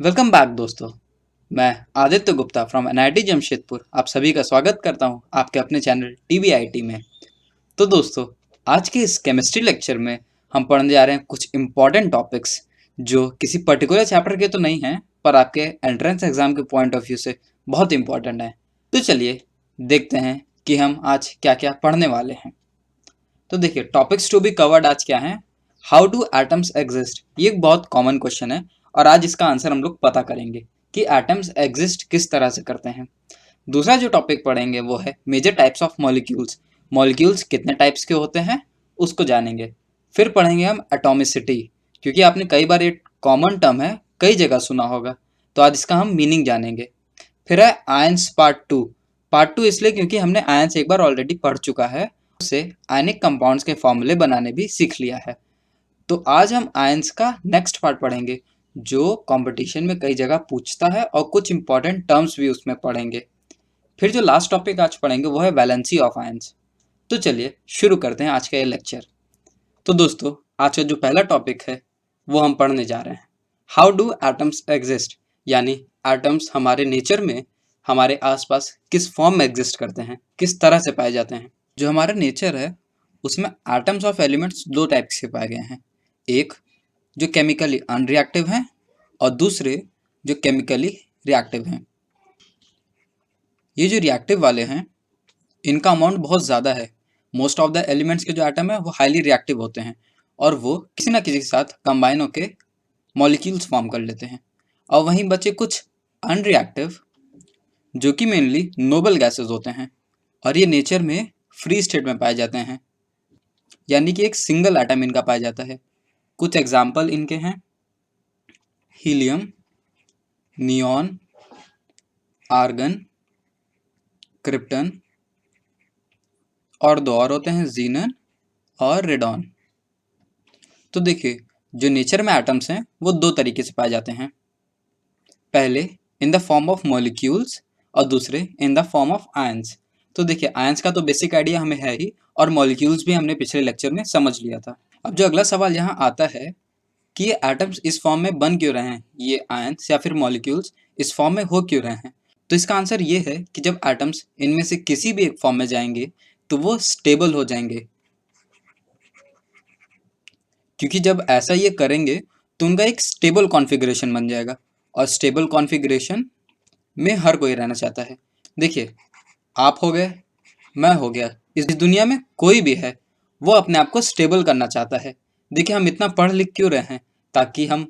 Welcome back दोस्तों। मैं Aditya Gupta from NIT Jamshedpur आप सभी का स्वागत करता हूं आपके अपने चैनल टीबीआईटी में। तो दोस्तों, आज के इस केमिस्ट्री लेक्चर में हम पढ़ने जा रहे हैं कुछ इम्पॉर्टेंट टॉपिक्स जो किसी पर्टिकुलर चैप्टर के तो नहीं हैं पर आपके एंट्रेंस एग्जाम के पॉइंट ऑफ व्यू से बहुत इंपॉर्टेंट हैं। तो चलिए देखते हैं कि हम आज क्या क्या पढ़ने वाले हैं। तो देखिए, टॉपिक्स टू बी कवर्ड आज क्या है। हाउ डू एटम्स एग्जिस्ट, ये एक बहुत कॉमन क्वेश्चन है और आज इसका आंसर हम लोग पता करेंगे कि एटम्स एग्जिस्ट किस तरह से करते हैं। दूसरा जो टॉपिक पढ़ेंगे वो है major types of molecules. Molecules कितने टाइप्स के होते हैं उसको जानेंगे। फिर पढ़ेंगे हम एटॉमिसिटी, क्योंकि आपने कई बार ये कॉमन टर्म है, कई जगह सुना होगा, तो आज इसका हम मीनिंग जानेंगे। फिर है आयंस पार्ट टू इसलिए क्योंकि हमने आयंस एक बार ऑलरेडी पढ़ चुका है, उससे आयनिक कंपाउंड्स के फॉर्मूले बनाने भी सीख लिया है। तो आज हम आयंस का नेक्स्ट पार्ट पढ़ेंगे जो कंपटीशन में कई जगह पूछता है और कुछ इंपॉर्टेंट टर्म्स भी उसमें पढ़ेंगे। फिर जो लास्ट टॉपिक आज पढ़ेंगे वो है वैलेंसी ऑफ आयंस। तो चलिए शुरू करते हैं आज का ये लेक्चर। तो दोस्तों, आज का जो पहला टॉपिक है वो हम पढ़ने जा रहे हैं हाउ डू एटम्स एग्जिस्ट, यानी एटम्स हमारे नेचर में हमारे आसपास किस फॉर्म में एग्जिस्ट करते हैं, किस तरह से पाए जाते हैं। जो हमारा नेचर है उसमें एटम्स ऑफ एलिमेंट्स दो टाइप्स के पाए गए हैं, एक जो केमिकली अनरिएक्टिव हैं और दूसरे जो केमिकली रिएक्टिव हैं। ये जो रिएक्टिव वाले हैं इनका अमाउंट बहुत ज़्यादा है। मोस्ट ऑफ द एलिमेंट्स के जो एटम है वो हाईली रिएक्टिव होते हैं और वो किसी ना किसी के साथ कंबाइन होकर मॉलिक्यूल्स फॉर्म कर लेते हैं। और वहीं बचे कुछ अनरिएक्टिव जो कि मेनली नोबल गैसेस होते हैं और ये नेचर में फ्री स्टेट में पाए जाते हैं, यानी कि एक सिंगल एटम इनका पाया जाता है। कुछ एग्जाम्पल इनके हैं हीलियम, नियॉन, आर्गन, क्रिप्टन और दो और होते हैं जीनन और रेडॉन। तो देखिए, जो नेचर में एटम्स हैं वो दो तरीके से पाए जाते हैं, पहले in the form of molecules और दूसरे in the form of ions. तो देखिए, आयंस का तो बेसिक आइडिया हमें है ही और मॉलिक्यूल्स भी हमने पिछले लेक्चर में समझ लिया था। अब जो अगला सवाल यहाँ आता है कि ये एटम्स इस फॉर्म में बन क्यों रहे हैं, ये आयंस या फिर मॉलिक्यूल्स इस फॉर्म में हो क्यों रहे हैं। तो इसका आंसर ये है कि जब एटम्स इनमें से किसी भी एक फॉर्म में जाएंगे तो वो स्टेबल हो जाएंगे, क्योंकि जब ऐसा ये करेंगे तो उनका एक स्टेबल कॉन्फ़िगरेशन बन जाएगा और स्टेबल कॉन्फ़िगरेशन में हर कोई रहना चाहता है। देखिए, आप हो गए, मैं हो गया, इस दुनिया में कोई भी है वो अपने आप को स्टेबल करना चाहता है। देखिए, हम इतना पढ़ लिख क्यों रहे हैं, ताकि हम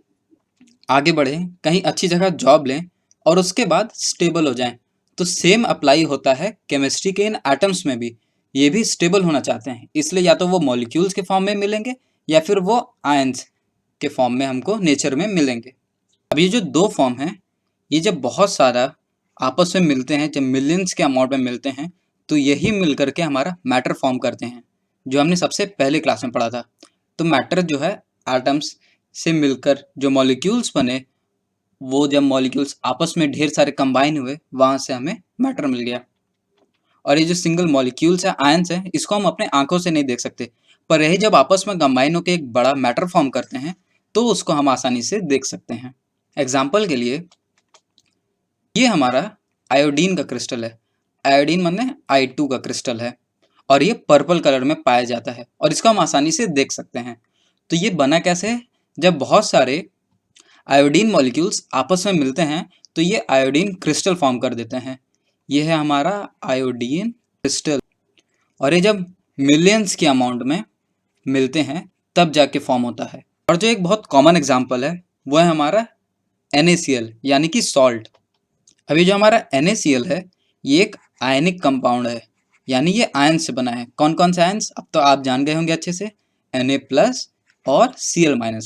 आगे बढ़ें, कहीं अच्छी जगह जॉब लें और उसके बाद स्टेबल हो जाएं। तो सेम अप्लाई होता है केमिस्ट्री के इन एटम्स में भी, ये भी स्टेबल होना चाहते हैं, इसलिए या तो वो मॉलिक्यूल्स के फॉर्म में मिलेंगे या फिर वो आयंस के फॉर्म में हमको नेचर में मिलेंगे। अब ये जो दो फॉर्म हैं ये जब बहुत सारा आपस में मिलते हैं, जब मिलियंस के अमाउंट में मिलते हैं, तो यही मिल करके हमारा मैटर फॉर्म करते हैं, जो हमने सबसे पहले क्लास में पढ़ा था। तो मैटर जो है एटम्स से मिलकर जो मॉलिक्यूल्स बने, वो जब मॉलिक्यूल्स आपस में ढेर सारे कंबाइन हुए वहाँ से हमें मैटर मिल गया। और ये जो सिंगल मॉलिक्यूल्स है, आयंस है, इसको हम अपने आंखों से नहीं देख सकते, पर यही जब आपस में कंबाइन होकर एक बड़ा मैटर फॉर्म करते हैं तो उसको हम आसानी से देख सकते हैं। एग्जाम्पल के लिए ये हमारा आयोडीन का क्रिस्टल है। आयोडीन माने I2 का क्रिस्टल है और ये पर्पल कलर में पाया जाता है और इसको हम आसानी से देख सकते हैं। तो ये बना कैसे है, जब बहुत सारे आयोडीन मॉलिक्यूल्स आपस में मिलते हैं तो ये आयोडीन क्रिस्टल फॉर्म कर देते हैं। ये है हमारा आयोडीन क्रिस्टल और ये जब मिलियंस के अमाउंट में मिलते हैं तब जाके फॉर्म होता है। और जो एक बहुत कॉमन एग्जांपल है वो है हमारा NaCl, यानी कि सॉल्ट। अभी जो हमारा NaCl है ये एक आयनिक कंपाउंड है, यानी ये आयन से बना है। कौन कौन से आयन्स अब तो आप जान गए होंगे अच्छे से, Na+ और Cl-।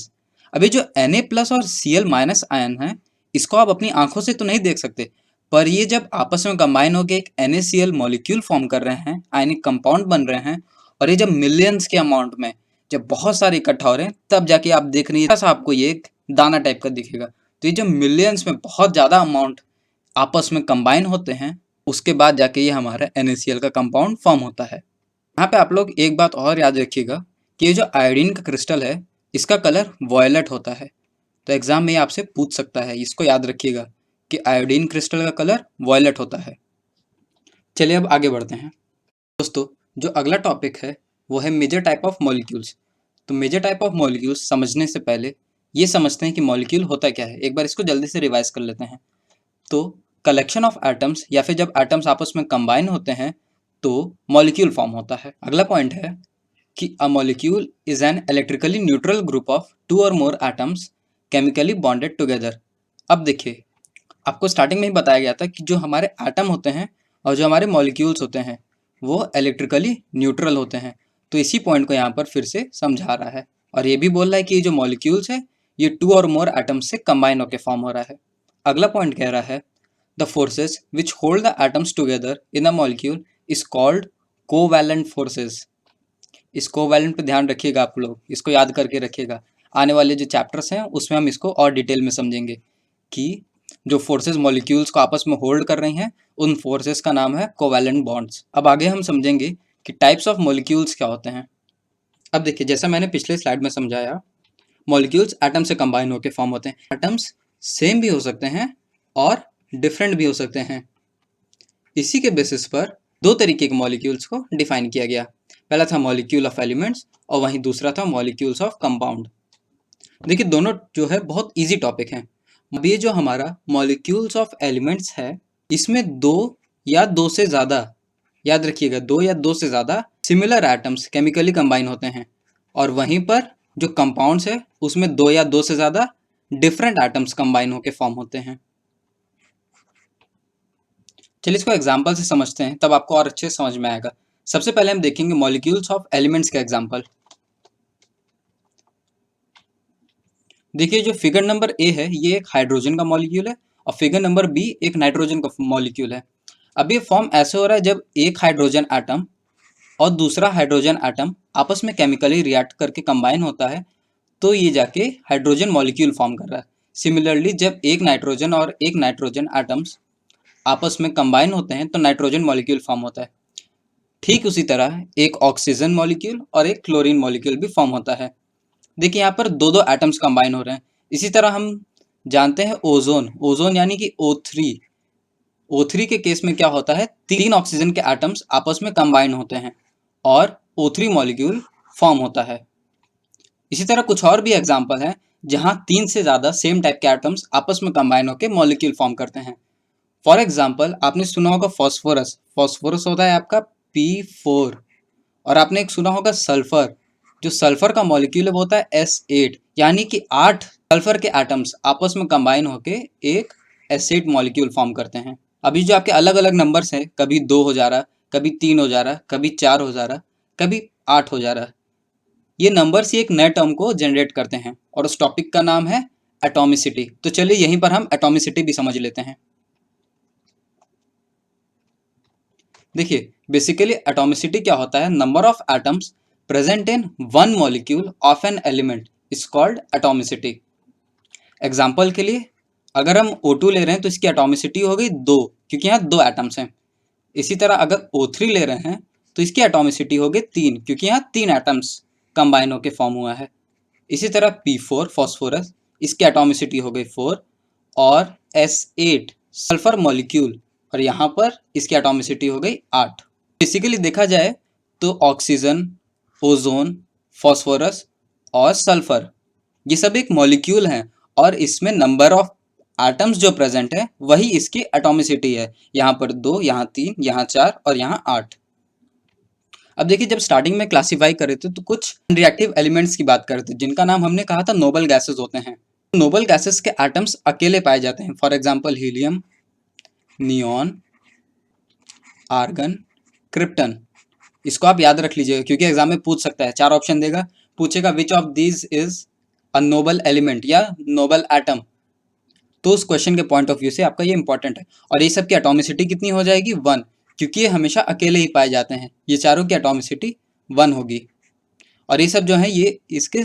अभी जो Na+ और Cl- आयन है इसको आप अपनी आंखों से तो नहीं देख सकते, पर ये जब आपस में कंबाइन होकर एक NaCl मॉलिक्यूल फॉर्म कर रहे हैं, आयनिक कंपाउंड बन रहे हैं, और ये जब मिलियंस के अमाउंट में जब बहुत सारे इकट्ठा हो रहे हैं तब जाके आप देख रही है आपको ये एक दाना टाइप का दिखेगा। तो ये जब मिलियंस में बहुत ज़्यादा अमाउंट आपस में कंबाइन होते हैं उसके बाद जाके ये हमारा NaCl का कंपाउंड फॉर्म होता है। यहाँ पे आप लोग एक बात और याद रखिएगा कि ये जो आयोडीन का क्रिस्टल है इसका कलर वॉयलेट होता है, तो एग्जाम में आपसे पूछ सकता है, इसको याद रखिएगा कि आयोडीन क्रिस्टल का कलर वॉयलेट होता है। चलिए अब आगे बढ़ते हैं दोस्तों। जो अगला टॉपिक है वो है मेजर टाइप ऑफ मॉलिक्यूल्स। तो मेजर टाइप ऑफ मॉलिक्यूल्स समझने से पहले ये समझते हैं कि मॉलिक्यूल होता क्या है। एक बार इसको जल्दी से रिवाइज कर लेते हैं। तो कलेक्शन ऑफ एटम्स या फिर जब एटम्स आपस में कंबाइन होते हैं तो मॉलिक्यूल फॉर्म होता है। अगला पॉइंट है कि a molecule is an electrically neutral group of two or more atoms chemically bonded together. अब देखिए, आपको स्टार्टिंग में ही बताया गया था कि जो हमारे एटम होते हैं और जो हमारे मॉलिक्यूल्स होते हैं वो इलेक्ट्रिकली न्यूट्रल होते हैं। तो इसी पॉइंट को यहाँ पर फिर से समझा रहा है और ये भी बोल रहा है कि जो मॉलिक्यूल्स है ये टू और मोर एटम्स से कंबाइन होकर फॉर्म हो रहा है। अगला पॉइंट कह रहा है the forces which hold the atoms together in a molecule is called covalent forces. इस कोवैलेंट पे ध्यान रखिएगा, आप लोग इसको याद करके रखिएगा। आने वाले जो चैप्टर्स हैं उसमें हम इसको और डिटेल में समझेंगे कि जो फोर्सेस मॉलिक्यूल्स को आपस में होल्ड कर रही हैं उन फोर्सेस का नाम है कोवैलेंट बॉन्ड्स। अब आगे हम समझेंगे कि टाइप्स ऑफ मॉलिक्यूल्स क्या होते हैं। अब देखिए, जैसा मैंने पिछले स्लाइड में समझाया, मॉलिक्यूल्स एटम से कंबाइन होकर फॉर्म होते हैं। एटम्स सेम भी हो सकते हैं और डिफरेंट भी हो सकते हैं। इसी के बेसिस पर दो तरीके के मॉलिक्यूल्स को डिफाइन किया गया। पहला था मॉलिक्यूल ऑफ एलिमेंट्स और वहीं दूसरा था मॉलिक्यूल्स ऑफ कंपाउंड। देखिए, दोनों जो है बहुत इजी टॉपिक हैं। अब ये जो हमारा मॉलिक्यूल्स ऑफ एलिमेंट्स है इसमें दो या दो से ज़्यादा, याद रखिएगा, दो या दो से ज़्यादा सिमिलर एटम्स केमिकली कंबाइन होते हैं। और वहीं पर जो कंपाउंड्स है उसमें दो या दो से ज़्यादा डिफरेंट एटम्स कंबाइन होकर फॉर्म होते हैं। चलिए इसको एग्जाम्पल से समझते हैं, तब आपको और अच्छे से समझ में आएगा। सबसे पहले हम देखेंगे मॉलिक्यूल्स ऑफ एलिमेंट्स का एग्जाम्पल। देखिए, जो फिगर नंबर ए है ये एक हाइड्रोजन का मॉलिक्यूल है और फिगर नंबर बी एक नाइट्रोजन का मॉलिक्यूल है। अब ये फॉर्म ऐसे हो रहा है जब एक हाइड्रोजन एटम और दूसरा हाइड्रोजन एटम आपस में केमिकली रिएक्ट करके कंबाइन होता है तो ये जाके हाइड्रोजन मॉलिक्यूल फॉर्म कर रहा है। सिमिलरली जब एक नाइट्रोजन और एक नाइट्रोजन एटम्स आपस में कंबाइन होते हैं तो नाइट्रोजन मॉलिक्यूल फॉर्म होता है। ठीक उसी तरह एक ऑक्सीजन मॉलिक्यूल और एक क्लोरीन मॉलिक्यूल भी फॉर्म होता है। देखिए, यहाँ पर दो दो एटम्स कंबाइन हो रहे हैं। इसी तरह हम जानते हैं ओजोन यानी कि O3 के केस में क्या होता है, तीन ऑक्सीजन के एटम्स आपस में कंबाइन होते हैं और O3 मॉलिक्यूल फॉर्म होता है। इसी तरह कुछ और भी एग्जांपल हैं जहां तीन से ज़्यादा सेम टाइप के एटम्स आपस में कंबाइन होकर मॉलिक्यूल फॉर्म करते हैं। फॉर एग्जाम्पल, आपने सुना होगा फॉस्फोरस। फॉस्फोरस होता है आपका P4। और आपने एक सुना होगा सल्फर। जो सल्फर का मॉलिक्यूल है वो होता है S8, यानी कि 8 सल्फर के एटम्स आपस में कंबाइन होके एक S8 मॉलिक्यूल फॉर्म करते हैं। अभी जो आपके अलग अलग नंबर्स हैं, कभी 2 हो जा रहा, कभी 3 हो जा रहा, कभी 4 हो जा रहा, कभी 8 हो जा रहा, ये नंबर्स ही एक नए टर्म को जनरेट करते हैं और उस टॉपिक का नाम है एटॉमिसिटी। तो चलिए यहीं पर हम एटॉमिसिटी भी समझ लेते हैं। देखिए, बेसिकली एटॉमिसिटी क्या होता है, number of atoms present in one molecule of an element is called atomicity. Example के लिए अगर हम O2 ले रहे हैं तो इसकी एटॉमिसिटी हो गई 2, क्योंकि यहाँ 2 एटम्स हैं। इसी तरह अगर O3 ले रहे हैं तो इसकी एटॉमिसिटी हो गई 3, क्योंकि यहाँ 3 एटम्स कंबाइन होकर फॉर्म हुआ है। इसी तरह P4 फॉस्फोरस, इसकी एटॉमिसिटी हो गई 4 और S8 सल्फर मॉलिक्यूल, और यहाँ पर इसकी एटॉमिसिटी हो गई 8। बेसिकली देखा जाए तो ऑक्सीजन, ओजोन, फॉस्फोरस और सल्फर ये सब एक मॉलिक्यूल हैं और इसमें नंबर ऑफ एटम्स जो प्रेजेंट है वही इसकी एटॉमिसिटी है। यहाँ पर 2, यहाँ 3, यहाँ 4 और यहाँ 8। अब देखिए, जब स्टार्टिंग में क्लासीफाई करे थे तो कुछ रिएक्टिव एलिमेंट्स की बात करते थे जिनका नाम हमने कहा था नोबल गैसेस होते हैं। नोबल गैसेस के एटम्स अकेले पाए जाते हैं। For example helium, neon, argon, krypton. इसको आप याद रख लीजिएगा क्योंकि एग्जाम में पूछ सकता है। 4 ऑप्शन देगा, पूछेगा which of these is a Nobel element या नोबल एटम। तो उस क्वेश्चन के पॉइंट ऑफ व्यू से आपका ये इंपॉर्टेंट है। और ये सब की एटॉमिसिटी कितनी हो जाएगी, 1, क्योंकि ये हमेशा अकेले ही पाए जाते हैं। ये चारों की एटॉमिसिटी 1 होगी। और ये सब जो है ये इसके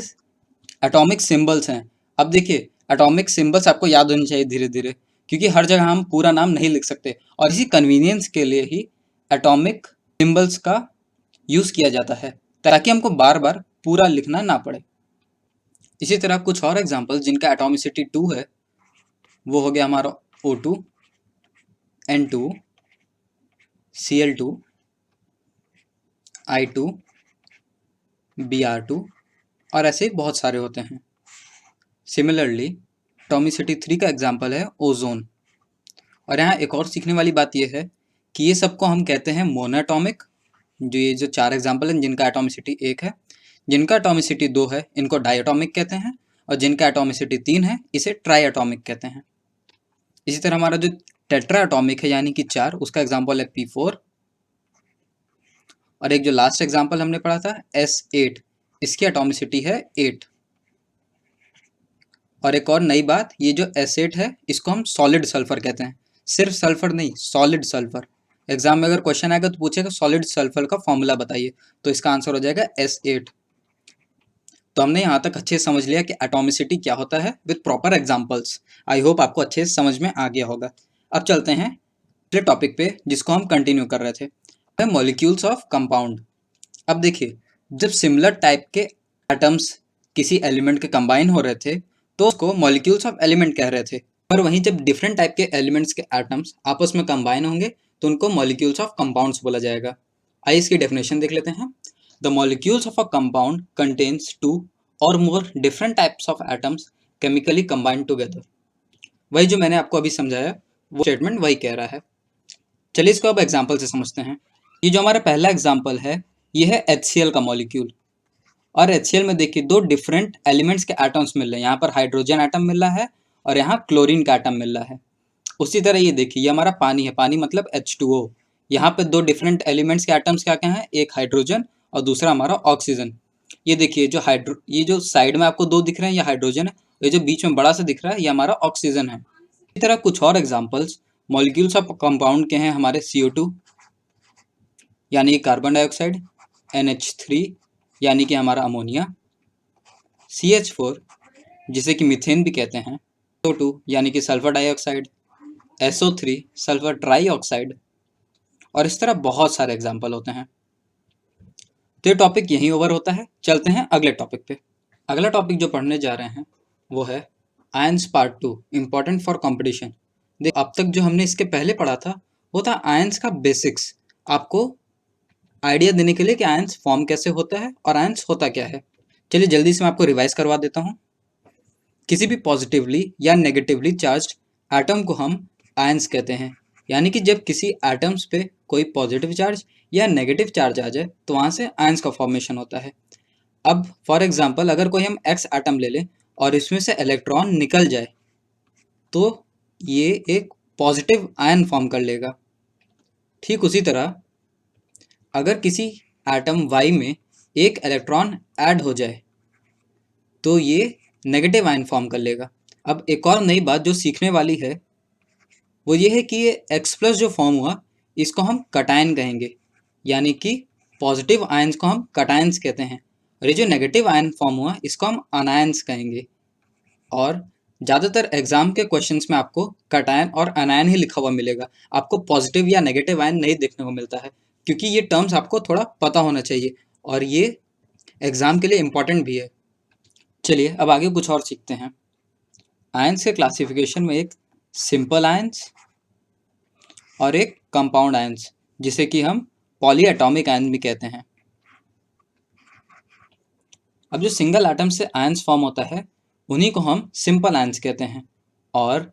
एटॉमिक सिंबल्स हैं। अब देखिए, एटॉमिक सिंबल्स आपको याद होनी चाहिए धीरे धीरे, क्योंकि हर जगह हम पूरा नाम नहीं लिख सकते और इसी कन्वीनियंस के लिए ही एटॉमिक सिंबल्स का यूज़ किया जाता है ताकि हमको बार बार पूरा लिखना ना पड़े। इसी तरह कुछ और एग्जांपल जिनका एटॉमिसिटी 2 है, वो हो गया हमारा O2, N2, Cl2, I2, Br2 और ऐसे बहुत सारे होते हैं। सिमिलरली एटॉमिसिटी 3 का एग्जांपल है ओजोन। और यहाँ एक और सीखने वाली बात यह है कि ये सबको हम कहते हैं मोनोएटॉमिक। ये जो 4 एग्जांपल हैं जिनका एटॉमिसिटी 1 है, जिनका एटॉमिसिटी 2 है इनको डायटॉमिक कहते हैं, और जिनका एटॉमिसिटी 3 है इसे ट्राई एटॉमिक कहते हैं। इसी तरह हमारा जो टेट्रा एटॉमिक है यानी कि 4, उसका एग्जांपल है P4। और एक जो लास्ट एग्जांपल हमने पढ़ा था S8, इसकी एटॉमिसिटी है 8। और एक और नई बात, ये जो S8 है इसको हम सॉलिड सल्फर कहते हैं, सिर्फ सल्फर नहीं, सॉलिड सल्फर। एग्जाम में अगर क्वेश्चन आएगा तो पूछेगा सॉलिड सल्फर का फॉर्मूला बताइए, तो इसका आंसर हो जाएगा S8। तो हमने यहाँ तक अच्छे से समझ लिया कि एटॉमिसिटी क्या होता है with proper examples. I hope आपको अच्छे से समझ में आ गया होगा। अब चलते हैं अगले टॉपिक पे जिसको हम कंटिन्यू कर रहे थे, मॉलिक्यूल्स ऑफ कंपाउंड। अब देखिए, जब सिमिलर टाइप के एटम्स किसी एलिमेंट के कंबाइन हो रहे थे तो उसको मॉलिक्यूल्स ऑफ एलिमेंट कह रहे थे, पर वहीं जब डिफरेंट टाइप के एलिमेंट्स के एटम्स आपस में कंबाइन होंगे तो उनको मॉलिक्यूल्स ऑफ कंपाउंड्स बोला जाएगा। आइए इसकी डेफिनेशन देख लेते हैं। The molecules of a compound contains 2 और more different types of atoms chemically combined together. वही जो मैंने आपको अभी समझाया वो स्टेटमेंट वही कह रहा है। चलिए इसको अब एग्जाम्पल से समझते हैं। ये जो हमारा पहला एग्जाम्पल है ये है HCl का मॉलिक्यूल। और HCl में देखिए 2 डिफरेंट एलिमेंट्स के एटम्स मिल रहे हैं। यहाँ पर हाइड्रोजन एटम मिल रहा है और यहाँ क्लोरीन का एटम मिल रहा है। उसी तरह ये देखिए, ये हमारा पानी है, पानी मतलब H2O। यहाँ पे 2 डिफरेंट एलिमेंट्स के एटम्स क्या क्या हैं, एक हाइड्रोजन और दूसरा हमारा ऑक्सीजन। ये देखिए ये जो साइड में आपको 2 दिख रहे हैं ये हाइड्रोजन है, ये जो बीच में बड़ा सा दिख रहा है ये हमारा ऑक्सीजन है। इसी तरह कुछ और एग्जाम्पल्स मॉलिक्यूल्स ऑफ कंपाउंड के हैं हमारे CO2 यानी कार्बन डाइऑक्साइड, NH3 यानी कि हमारा अमोनिया, CH4 जिसे कि मीथेन भी कहते हैं, SO2 यानी कि sulphur dioxide, SO3 sulphur try oxide, और इस तरह बहुत सारे एग्जाम्पल होते हैं। तो ये टॉपिक यहीं ओवर होता है। चलते हैं अगले टॉपिक पे। अगला टॉपिक जो पढ़ने जा रहे हैं वो है ions part 2, important for competition. देखो अब तक जो हमने इसके पहले पढ़ा था वो था आयंस का बेसिक्स, आपको आइडिया देने के लिए कि आयंस फॉर्म कैसे होता है और आयंस होता क्या है। चलिए जल्दी से मैं आपको रिवाइज करवा देता हूँ। किसी भी पॉजिटिवली या नेगेटिवली चार्ज्ड एटम को हम आयंस कहते हैं, यानी कि जब किसी एटम्स पे कोई पॉजिटिव चार्ज या नेगेटिव चार्ज आ जाए तो वहाँ से आयंस का फॉर्मेशन होता है। अब फॉर एग्जांपल अगर कोई हम X एटम ले लें और इसमें से इलेक्ट्रॉन निकल जाए तो ये एक पॉजिटिव आयन फॉर्म कर लेगा। ठीक उसी तरह अगर किसी एटम Y में एक इलेक्ट्रॉन ऐड हो जाए तो ये नेगेटिव आयन फॉर्म कर लेगा। अब एक और नई बात जो सीखने वाली है वो ये है कि ये X+ जो फॉर्म हुआ इसको हम कटायन कहेंगे, यानी कि पॉजिटिव आयंस को हम कटायंस कहते हैं, और ये जो नेगेटिव आयन फॉर्म हुआ इसको हम अनायंस कहेंगे। और ज़्यादातर एग्जाम के क्वेश्चंस में आपको कटायन और अनायन ही लिखा हुआ मिलेगा, आपको पॉजिटिव या नेगेटिव आयन नहीं देखने को मिलता है, क्योंकि ये टर्म्स आपको थोड़ा पता होना चाहिए और ये एग्जाम के लिए इम्पॉर्टेंट भी है। चलिए अब आगे कुछ और सीखते हैं। आयंस के क्लासिफिकेशन में एक सिंपल आयंस और एक कंपाउंड आयंस जिसे कि हम पॉलीएटॉमिक आयन भी कहते हैं। अब जो सिंगल एटम से आयंस फॉर्म होता है उन्हीं को हम सिंपल आयंस कहते हैं, और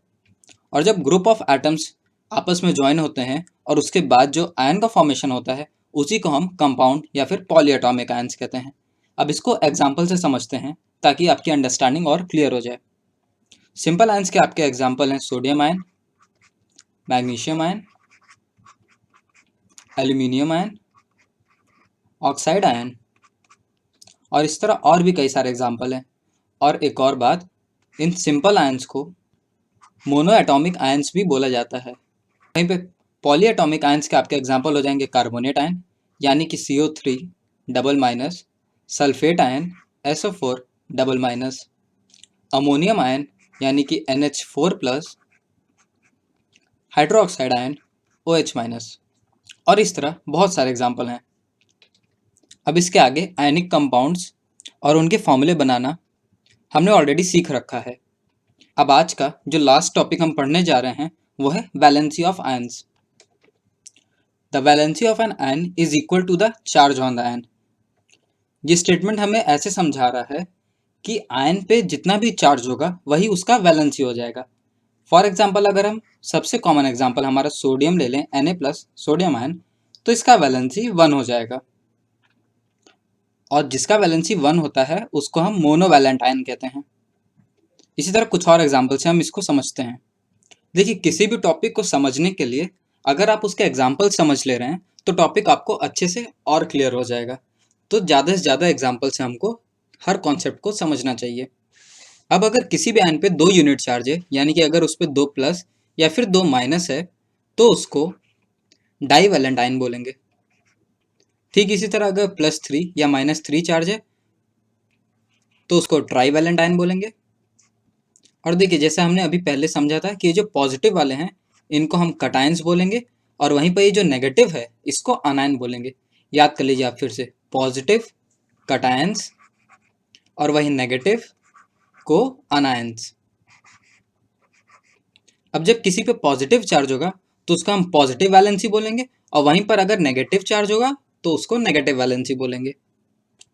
जब ग्रुप ऑफ एटम्स आपस में ज्वाइन होते हैं और उसके बाद जो आयन का फॉर्मेशन होता है उसी को हम कंपाउंड या फिर पॉलीएटॉमिक आयंस कहते हैं। अब इसको एग्जाम्पल से समझते हैं ताकि आपकी अंडरस्टैंडिंग और क्लियर हो जाए। सिंपल आयंस के आपके एग्जाम्पल हैं sodium ion, magnesium ion, aluminium ion, oxide ion, और इस तरह और भी कई सारे एग्जाम्पल हैं। और एक और बात, इन सिंपल आयंस को मोनोएटॉमिक आयंस भी बोला जाता है। वहीं पे पॉलीएटॉमिक आयंस के आपके एग्जाम्पल हो जाएंगे कार्बोनेट आयन यानी कि CO3 double minus, sulphate ion SO4 double minus, ammonium ion यानी कि NH4 plus, hydroxide ion OH minus, और इस तरह बहुत सारे एग्जाम्पल हैं। अब इसके आगे आयनिक कंपाउंड्स और उनके फॉर्मूले बनाना हमने ऑलरेडी सीख रखा है। अब आज का जो लास्ट टॉपिक हम पढ़ने जा रहे हैं वो है valency of ions. The valency of an ion is equal to the charge on the ion. ये स्टेटमेंट हमें ऐसे समझा रहा है कि आयन पे जितना भी चार्ज होगा वही उसका वैलेंसी हो जाएगा। फॉर एग्जाम्पल अगर हम सबसे कॉमन एग्जाम्पल हमारा सोडियम ले लें, Na+ सोडियम आयन, तो इसका वैलेंसी 1 हो जाएगा। और जिसका वैलेंसी 1 होता है उसको हम मोनोवैलेंट आयन कहते हैं। इसी तरह कुछ और एग्जाम्पल से हम इसको समझते हैं। देखिए, किसी भी टॉपिक को समझने के लिए अगर आप उसके एग्जाम्पल समझ ले रहे हैं तो टॉपिक आपको अच्छे से और क्लियर हो जाएगा। तो ज़्यादा से ज़्यादा एग्जाम्पल से हमको हर कॉन्सेप्ट को समझना चाहिए। अब अगर किसी भी आयन पे 2 यूनिट चार्ज है, यानी कि अगर उस पर 2 प्लस या फिर 2 माइनस है, तो उसको डाईवैलेंट आयन बोलेंगे। ठीक इसी तरह अगर +3 या -3 चार्ज है तो उसको ट्राईवैलेंट आयन बोलेंगे। और देखिए, जैसे हमने अभी पहले समझा था कि ये जो पॉजिटिव वाले हैं इनको हम कटायंस बोलेंगे, और वहीं पर ये जो नेगेटिव है इसको अनायन बोलेंगे। याद कर लीजिए आप फिर से, पॉजिटिव कटायंस और वही नेगेटिव को अनायंस। अब जब किसी पे पॉजिटिव चार्ज होगा तो उसका हम पॉजिटिव वैलेंसी बोलेंगे, और वहीं पर अगर नेगेटिव चार्ज होगा तो उसको नेगेटिव वैलेंसी बोलेंगे।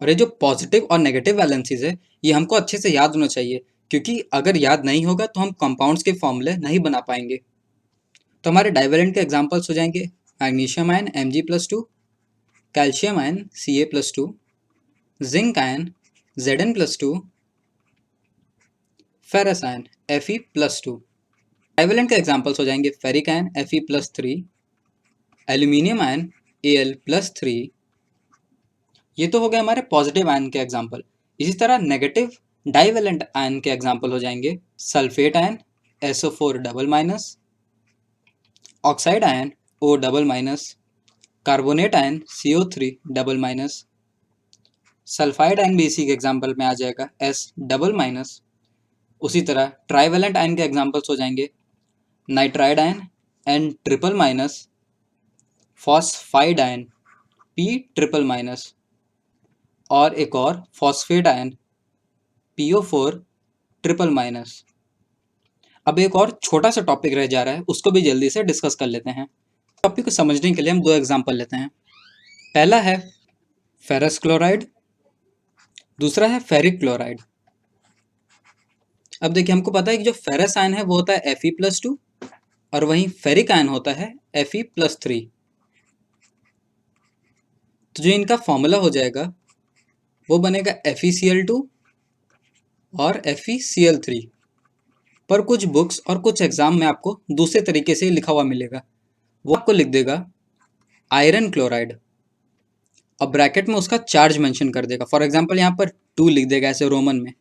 और ये जो पॉजिटिव और नेगेटिव वैलेंसीज है ये हमको अच्छे से याद होना चाहिए, क्योंकि अगर याद नहीं होगा तो हम कंपाउंड्स के फॉर्मूले नहीं बना पाएंगे। तो हमारे डाइवेलेंट के एग्जांपल्स हो जाएंगे magnesium ion Mg+2, calcium ion Ca+2, zinc ion Zn+2, ferrous ion Fe+2। Divalent के एग्जांपल्स हो जाएंगे ferric ion Fe+3, aluminium ion Al+3। ये तो हो गए हमारे पॉजिटिव आयन के एग्जांपल। इसी तरह नेगेटिव डाइवेलेंट आयन के एग्जांपल हो जाएंगे sulphate ion SO4-, oxide ion O-, carbonate ion CO3-, sulphide ion भी इसी के एग्जांपल में आ जाएगा S-। उसी तरह ट्राइवेलेंट आयन के एग्जांपल्स हो जाएंगे nitride ion N-, phosphide ion P-, और एक और फॉस्फेट आयन PO4-। अब एक और छोटा सा टॉपिक रह जा रहा है, उसको भी जल्दी से डिस्कस कर लेते हैं। टॉपिक को समझने के लिए हम 2 एग्जांपल लेते हैं। पहला है फेरस क्लोराइड, दूसरा है फेरिक क्लोराइड। अब देखिए, हमको पता है कि जो फेरस आयन है वो होता है Fe+2, और वहीं फेरिक आयन होता है Fe+3। तो जो इनका फॉर्मूला हो जाएगा वो बनेगा FeCl2 और FeCl3। पर कुछ बुक्स और कुछ एग्जाम में आपको दूसरे तरीके से लिखा हुआ मिलेगा। वो आपको लिख देगा आयरन क्लोराइड, और ब्रैकेट में उसका चार्ज मेंशन कर देगा। फॉर एग्जांपल यहाँ पर 2 लिख देगा ऐसे रोमन में,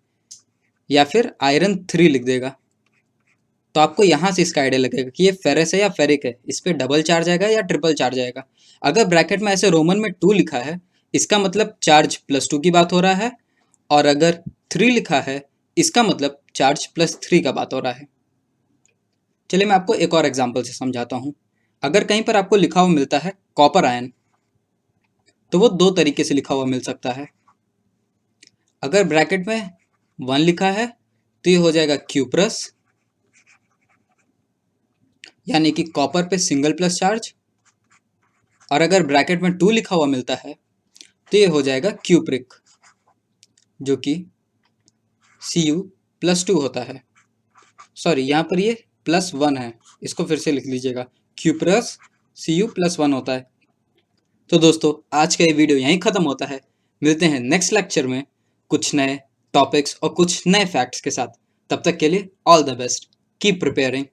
या फिर आयरन 3 लिख देगा। तो आपको यहाँ से इसका आइडिया लगेगा कि ये फेरस है या फेरिक है, इस पर डबल चार्ज आएगा या ट्रिपल चार्ज आएगा। अगर ब्रैकेट में ऐसे रोमन में 2 लिखा है इसका मतलब चार्ज +2 की बात हो रहा है, और अगर 3 लिखा है इसका मतलब चार्ज +3 का बात हो रहा है। चलिए मैं आपको एक और एग्जांपल से समझाता हूँ। अगर कहीं पर आपको लिखा हुआ मिलता है कॉपर आयन, तो वो 2 तरीके से लिखा हुआ मिल सकता है। अगर ब्रैकेट में 1 लिखा है तो ये हो जाएगा Q+, यानी कि कॉपर पे सिंगल प्लस चार्ज, और अगर ब्रैकेट में 2 लिखा हुआ मिलता है तो ये हो जाएगा Q', जो कि Cu+2 होता है। सॉरी, यहाँ पर ये +1 है, इसको फिर से लिख लीजिएगा, Q+ Cu+1 होता है। तो दोस्तों, आज का ये वीडियो यहीं ख़त्म होता है। मिलते हैं नेक्स्ट लेक्चर में कुछ नए टॉपिक्स और कुछ नए फैक्ट्स के साथ। तब तक के लिए all the best, keep preparing.